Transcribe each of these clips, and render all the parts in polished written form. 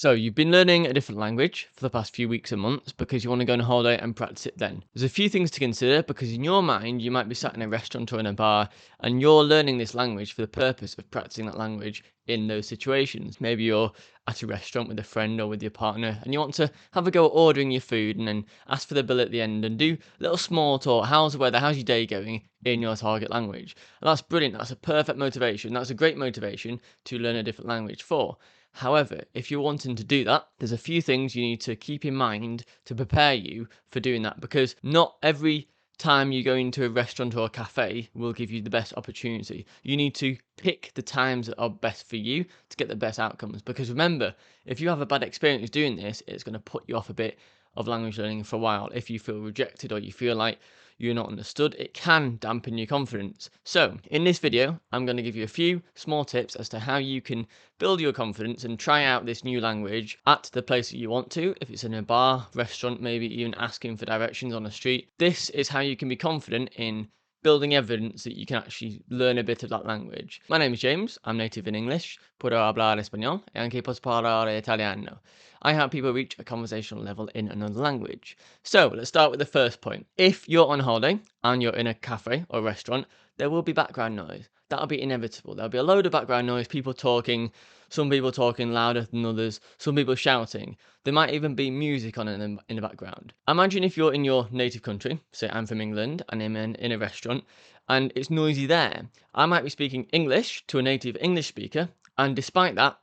So you've been learning a different language for the past few weeks and months because you want to go on holiday and practice it then. There's a few things to consider because in your mind you might be sat in a restaurant or in a bar and you're learning this language for the purpose of practicing that language in those situations. Maybe you're at a restaurant with a friend or with your partner and you want to have a go at ordering your food and then ask for the bill at the end and do little small talk. How's the weather? How's your day going in your target language? And that's brilliant. That's a perfect motivation. That's a great motivation to learn a different language for. However, if you're wanting to do that, there's a few things you need to keep in mind to prepare you for doing that because not every time you go into a restaurant or a cafe will give you the best opportunity. You need to pick the times that are best for you to get the best outcomes. Because remember, if you have a bad experience doing this, it's going to put you off a bit of language learning for a while. If you feel rejected or you feel like you're not understood, it can dampen your confidence. So, in this video, I'm going to give you a few small tips as to how you can build your confidence and try out this new language at the place that you want to. If it's in a bar, restaurant, maybe even asking for directions on the street. This is how you can be confident in building evidence that you can actually learn a bit of that language. My name is James, I'm native in English, puedo hablar español, e anche posso parlare italiano. I help people reach a conversational level in another language. So let's start with the first point. If you're on holiday and you're in a cafe or restaurant, there will be background noise. That'll be inevitable. There'll be a load of background noise, people talking, some people talking louder than others, some people shouting. There might even be music on in the background. Imagine if you're in your native country, say I'm from England and I'm in a restaurant and it's noisy there. I might be speaking English to a native English speaker, and despite that,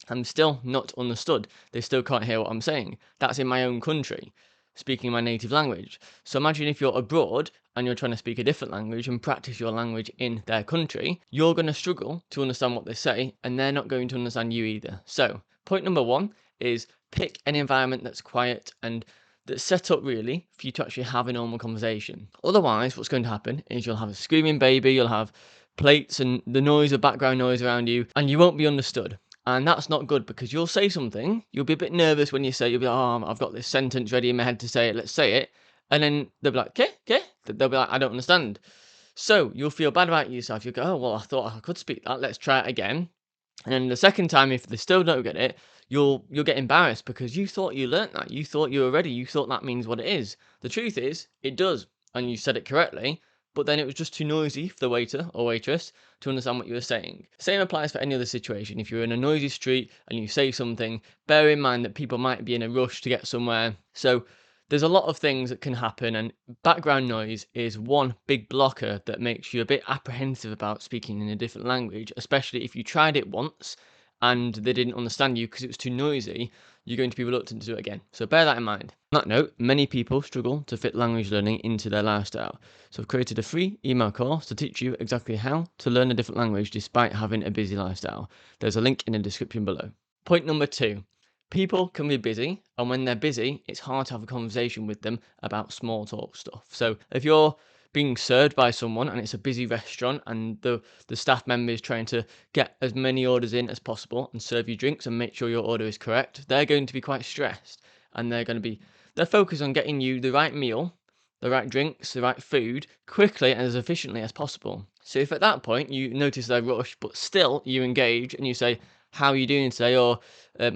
I'm still not understood. They still can't hear what I'm saying. That's in my own country, speaking my native language. So imagine if you're abroad and you're trying to speak a different language and practice your language in their country, you're going to struggle to understand what they say and they're not going to understand you either. So, point number one is pick an environment that's quiet and that's set up really for you to actually have a normal conversation. Otherwise, what's going to happen is you'll have a screaming baby, you'll have plates and the noise of background noise around you, and you won't be understood. And that's not good because you'll say something, you'll be a bit nervous when you say, you'll be like, oh, I've got this sentence ready in my head to say it, let's say it. And then they'll be like, okay, okay. They'll be like, I don't understand. So you'll feel bad about yourself. You'll go, oh, well, I thought I could speak that. Let's try it again. And then the second time, if they still don't get it, you'll get embarrassed because you thought you learnt that. You thought you were ready. You thought that means what it is. The truth is, it does. And you said it correctly, but then it was just too noisy for the waiter or waitress to understand what you were saying. Same applies for any other situation. If you're in a noisy street and you say something, bear in mind that people might be in a rush to get somewhere. So there's a lot of things that can happen, and background noise is one big blocker that makes you a bit apprehensive about speaking in a different language, especially if you tried it once and they didn't understand you because it was too noisy. You're going to be reluctant to do it again. So bear that in mind. On that note, many people struggle to fit language learning into their lifestyle. So I've created a free email course to teach you exactly how to learn a different language despite having a busy lifestyle. There's a link in the description below. Point number two. People can be busy, and when they're busy, it's hard to have a conversation with them about small talk stuff. So if you're being served by someone and it's a busy restaurant and the staff member is trying to get as many orders in as possible and serve you drinks and make sure your order is correct, they're going to be quite stressed and they're focused on getting you the right meal, the right drinks, the right food quickly and as efficiently as possible. So if at that point you notice they rush, but still you engage and you say, how are you doing today? Or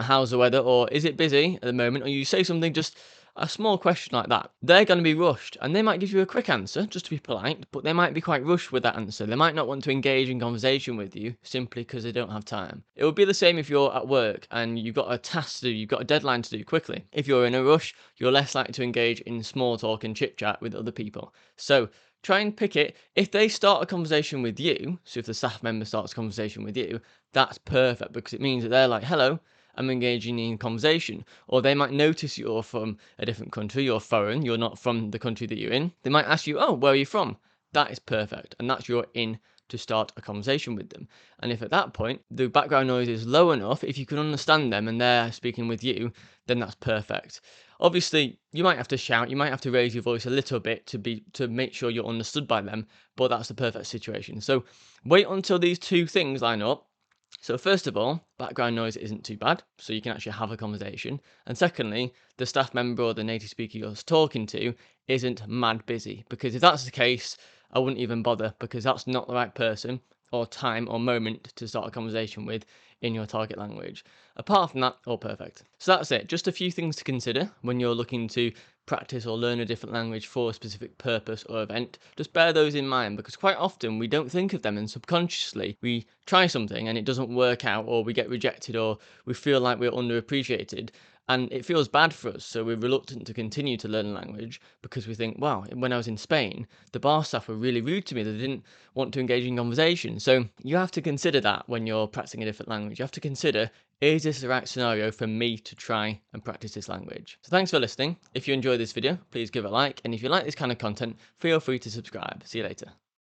how's the weather? Or is it busy at the moment? Or you say something, just a small question like that. They're going to be rushed and they might give you a quick answer just to be polite, but they might be quite rushed with that answer. They might not want to engage in conversation with you simply because they don't have time. It would be the same if you're at work and you've got a task to do, you've got a deadline to do quickly. If you're in a rush, you're less likely to engage in small talk and chit chat with other people. So try and pick it. If they start a conversation with you, so if the staff member starts a conversation with you, that's perfect because it means that they're like, hello, I'm engaging in conversation. Or they might notice you're from a different country, you're foreign, you're not from the country that you're in. They might ask you, oh, where are you from? That is perfect. And that's your in to start a conversation with them. And if at that point the background noise is low enough, if you can understand them and they're speaking with you, then that's perfect. Obviously, you might have to shout, you might have to raise your voice a little bit to make sure you're understood by them, but that's the perfect situation. So wait until these two things line up. So first of all, background noise isn't too bad, so you can actually have a conversation. And secondly, the staff member or the native speaker you're talking to isn't mad busy. Because if that's the case, I wouldn't even bother because that's not the right person or time or moment to start a conversation with in your target language. Apart from that, all perfect. So that's it. Just a few things to consider when you're looking to practice or learn a different language for a specific purpose or event. Just bear those in mind, because quite often we don't think of them, and subconsciously we try something and it doesn't work out, or we get rejected, or we feel like we're underappreciated, and it feels bad for us. So we're reluctant to continue to learn a language because we think, wow, when I was in Spain, the bar staff were really rude to me. They didn't want to engage in conversation. So you have to consider that when you're practicing a different language. You have to consider, is this the right scenario for me to try and practice this language? So thanks for listening. If you enjoyed this video, please give it a like. And if you like this kind of content, feel free to subscribe. See you later.